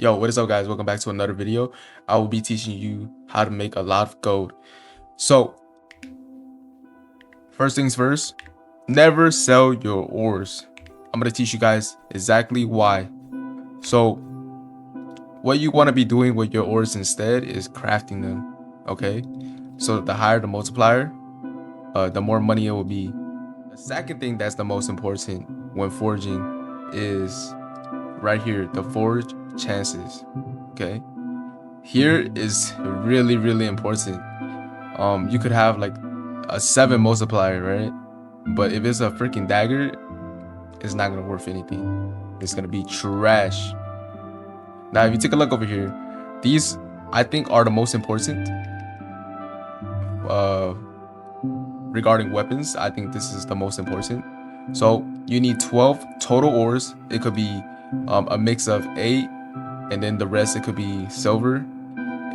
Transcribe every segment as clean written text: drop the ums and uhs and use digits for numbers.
Yo, what is up guys? Welcome back to another video. I will be teaching you how to make a lot of gold. So, first things first, never sell your ores. I'm going to teach you guys exactly why. So, what you want to be doing with your ores instead is crafting them, okay? So, the higher the multiplier, the more money it will be. The second thing that's the most important when forging is right here, the forge chances, okay? Here is really important. You could have like a 7 multiplier, right? But if it's a freaking dagger, it's not gonna worth anything. It's gonna be trash. Now if you take a look over here, these I think are the most important regarding weapons. I think this is the most important. So you need 12 total ores. It could be a mix of 8 and then the rest it could be silver.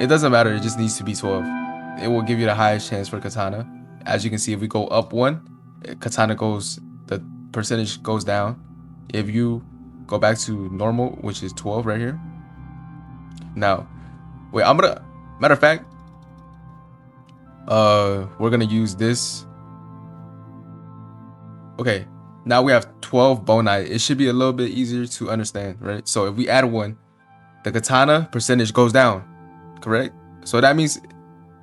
It doesn't matter, it just needs to be 12. It will give you the highest chance for katana. As you can see, if we go up 1, katana goes, the percentage goes down. If you go back to normal, which is 12 right here. Now, wait, matter of fact, we're gonna use this. Okay, now we have 12 bone eye. It should be a little bit easier to understand, right? So if we add 1, the katana percentage goes down, correct? So that means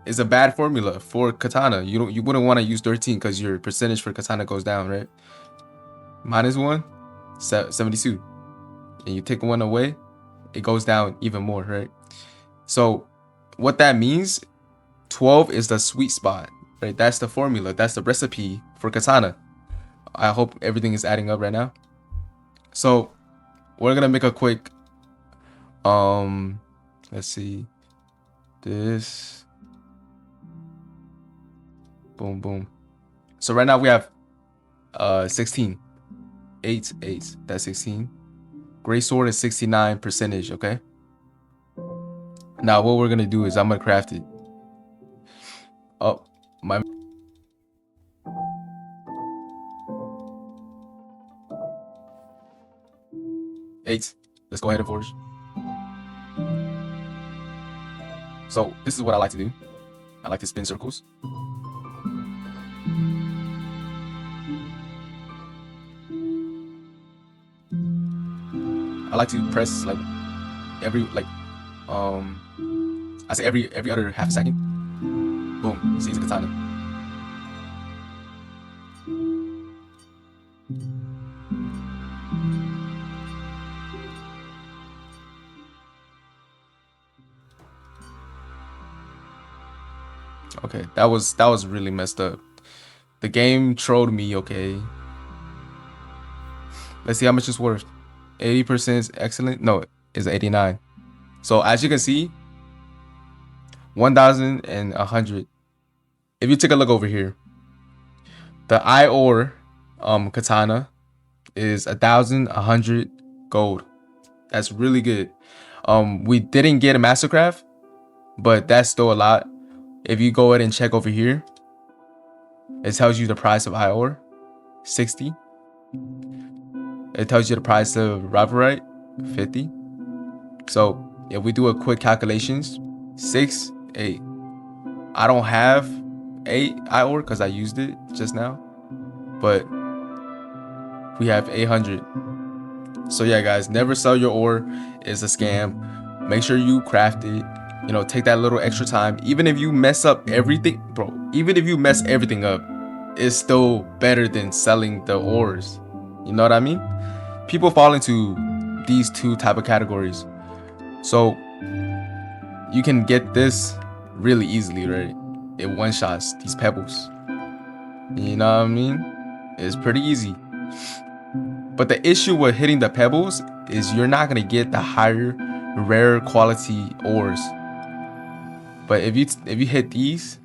it's a bad formula for katana. You wouldn't want to use 13 because your percentage for katana goes down, right? -1, 72. And you take 1 away, it goes down even more, right? So what that means, 12 is the sweet spot, right? That's the formula. That's the recipe for katana. I hope everything is adding up right now. So we're gonna make a quick let's see, this, boom. So right now we have 16, 8, that's 16. Gray sword is 69 percentage, okay? Now what we're gonna do is I'm gonna craft it. Oh, my 8. Let's go ahead and forge. So this is what I like to do. I like to spin circles. I like to press like every I say every other half a second. Boom, seize the katana. Okay, that was really messed up. The game trolled me, okay. Let's see how much it's worth. 80% is excellent. No, it's 89. So as you can see, 1,100. If you take a look over here, the ore katana is 1,100 gold. That's really good. We didn't get a mastercraft, but that's still a lot. If you go ahead and check over here, it tells you the price of ore, 60. It tells you the price of Roblox, 50. So if we do a quick calculations, 6, 8. I don't have 8 ore because I used it just now, but we have 800. So yeah, guys, never sell your ore. It's a scam. Make sure you craft it. You know, take that little extra time. Even if you mess up everything, bro, even if you mess everything up, it's still better than selling the ores. You know what I mean? People fall into these 2 type of categories. So you can get this really easily, right? It one-shots these pebbles. You know what I mean? It's pretty easy. But the issue with hitting the pebbles is you're not gonna get the higher, rare quality ores. But if you hit these,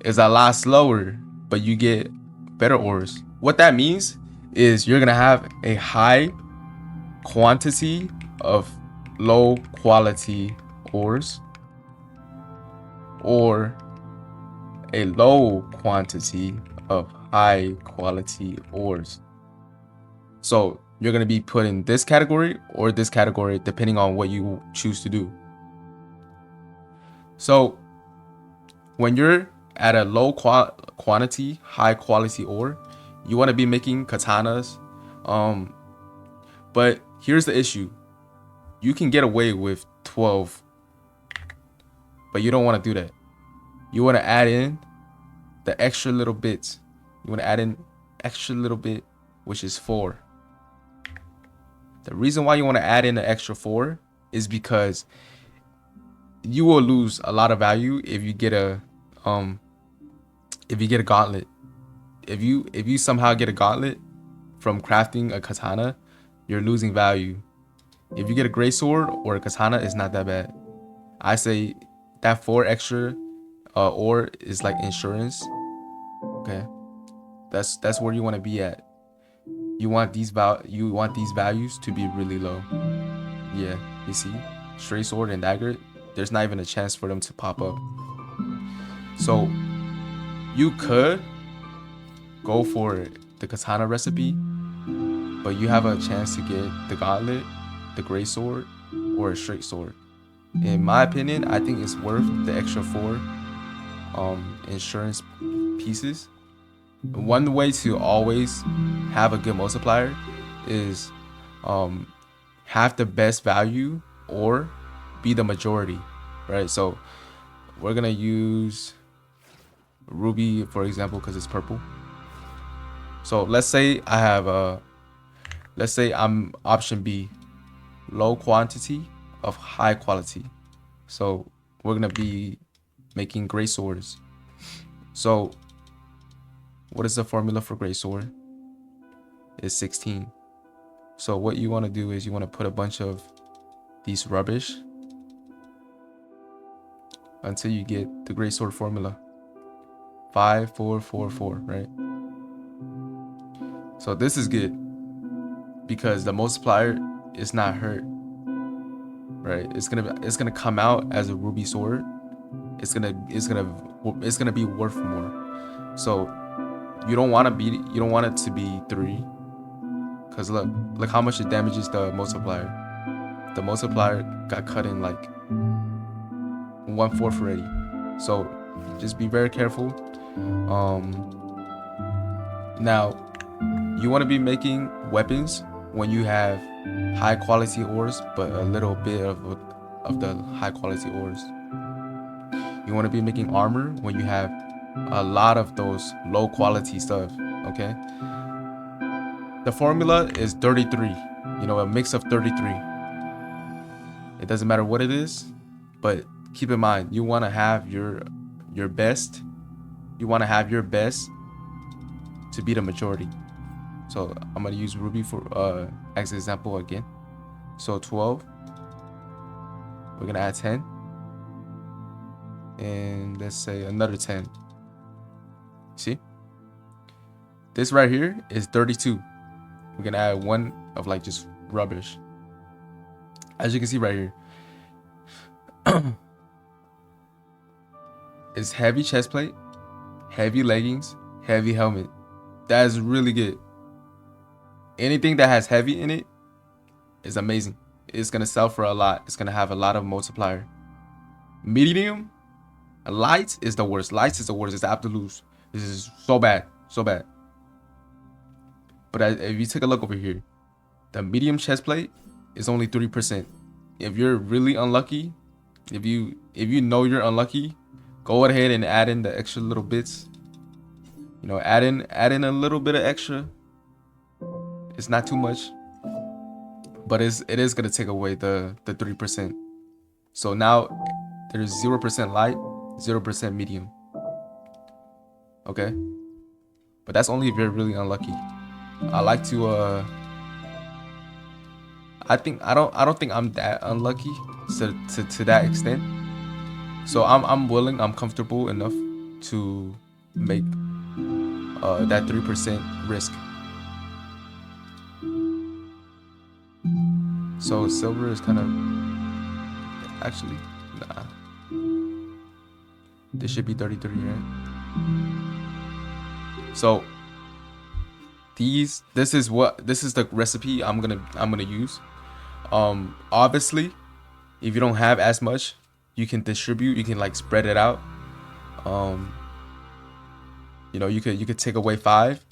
it's a lot slower, but you get better ores. What that means is you're gonna have a high quantity of low quality ores, or a low quantity of high quality ores. So you're going to be put in this category or this category depending on what you choose to do. So when you're at a low quantity, high quality ore, you want to be making katanas. But here's the issue. You can get away with 12, but you don't want to do that. You want to add in the extra little bits. You want to add in extra little bit, which is 4. The reason why you want to add in the extra 4 is because you will lose a lot of value if you get a gauntlet. If you somehow get a gauntlet from crafting a katana, you're losing value. If you get a great sword or a katana, it's not that bad. I say that 4 extra ore is like insurance. Okay, that's where you want to be at. You want these values to be really low. Yeah, you see, straight sword and dagger, there's not even a chance for them to pop up. So you could go for the katana recipe, but you have a chance to get the gauntlet, the great sword, or a straight sword. In my opinion, I think it's worth the extra 4 insurance pieces. One way to always have a good multiplier is have the best value or be the majority, right? So we're gonna use ruby for example because it's purple. So let's say I have let's say I'm option B, low quantity of high quality. So we're gonna be making great swords. So what is the formula for great sword? It's 16. So what you want to do is you want to put a bunch of these rubbish until you get the great sword formula. 5 4 4 4, right? So this is good because the multiplier is not hurt, right? It's gonna come out as a ruby sword. It's gonna be worth more. So you don't want it to be 3, because look how much it damages the multiplier. The multiplier got cut in like 1/4 already. So just be very careful. Now you want to be making weapons when you have high quality ores, but a little bit of the high quality ores. You want to be making armor when you have a lot of those low quality stuff. Okay. The formula is 33. You know, a mix of 33. It doesn't matter what it is, but keep in mind you want to have your best. You want to have your best to be the majority. So I'm gonna use ruby for as an example again. So 12. We're gonna add 10, and let's say another 10. See, this right here is 32. We're gonna add 1 of like just rubbish. As you can see right here, it's heavy chest plate, heavy leggings, heavy helmet. That is really good. Anything that has heavy in it is amazing. It's gonna sell for a lot. It's gonna have a lot of multiplier. Medium, light is the worst. Light is the worst. It's the absolute. This is so bad, so bad. But if you take a look over here, the medium chest plate is only 3%. If you're really unlucky, if you know you're unlucky, go ahead and add in the extra little bits. You know, add in a little bit of extra. It's not too much, but it is gonna take away the 3%. So now there's 0% light, 0% medium. Okay, but that's only if you're really unlucky. I like to I don't think I'm that unlucky to that extent. So I'm willing, I'm comfortable enough to make that 3% risk. So silver is kind of actually nah. This should be 33, right? So This is the recipe I'm gonna use. Obviously, if you don't have as much, you can distribute. You can like spread it out. Um, you could take away 5.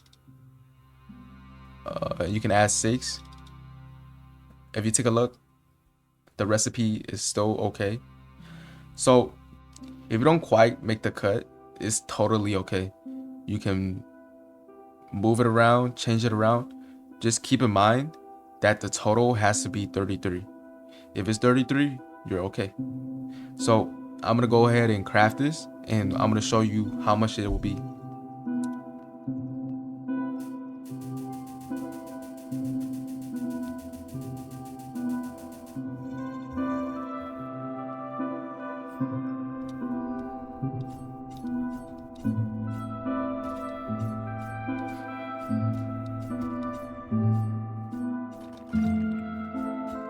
You can add 6. If you take a look, the recipe is still okay. So if you don't quite make the cut, it's totally okay. You can move it around, change it around. Just keep in mind that the total has to be 33. If it's 33, you're okay. So I'm gonna go ahead and craft this, and I'm gonna show you how much it will be.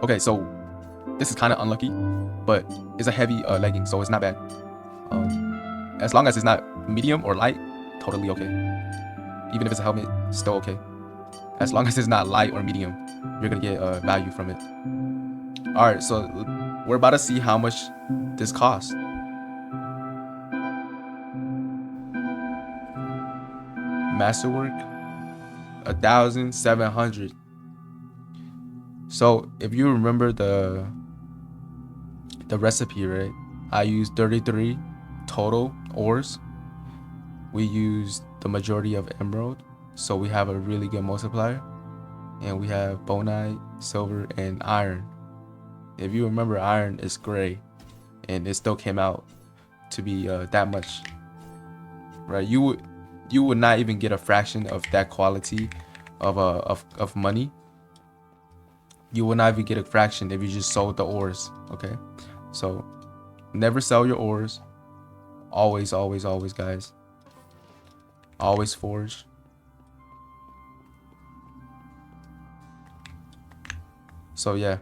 Okay, so this is kind of unlucky, but it's a heavy legging, so it's not bad. As long as it's not medium or light, totally okay. Even if it's a helmet, still okay. As long as it's not light or medium, you're gonna get value from it. All right, so we're about to see how much this costs. Masterwork, 1,700. So if you remember the recipe, right? I used 33 total ores. We used the majority of emerald, so we have a really good multiplier. And we have bonite, silver, and iron. If you remember, iron is gray, and it still came out to be that much, right? You would not even get a fraction of that quality of money. You will not even get a fraction if you just sold the ores. Okay, so never sell your ores. Always, always, always, guys. Always forge. So yeah.